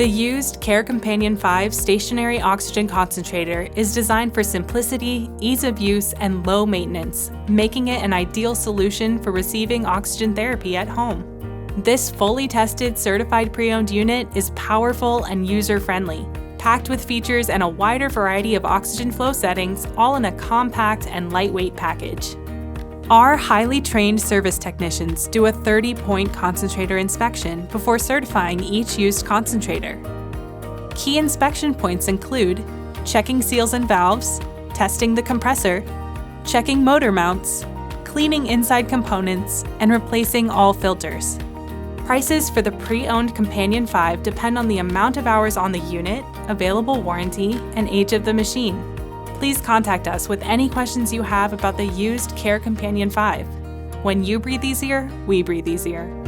The used CAIRE Companion 5 stationary oxygen concentrator is designed for simplicity, ease of use, and low maintenance, making it an ideal solution for receiving oxygen therapy at home. This fully tested, certified pre-owned unit is powerful and user-friendly, packed with features and a wider variety of oxygen flow settings, all in a compact and lightweight package. Our highly trained service technicians do a 30-point concentrator inspection before certifying each used concentrator. Key inspection points include checking seals and valves, testing the compressor, checking motor mounts, cleaning inside components, and replacing all filters. Prices for the pre-owned Companion 5 depend on the amount of hours on the unit, available warranty, and age of the machine. Please contact us with any questions you have about the used CAIRE Companion 5. When you breathe easier, we breathe easier.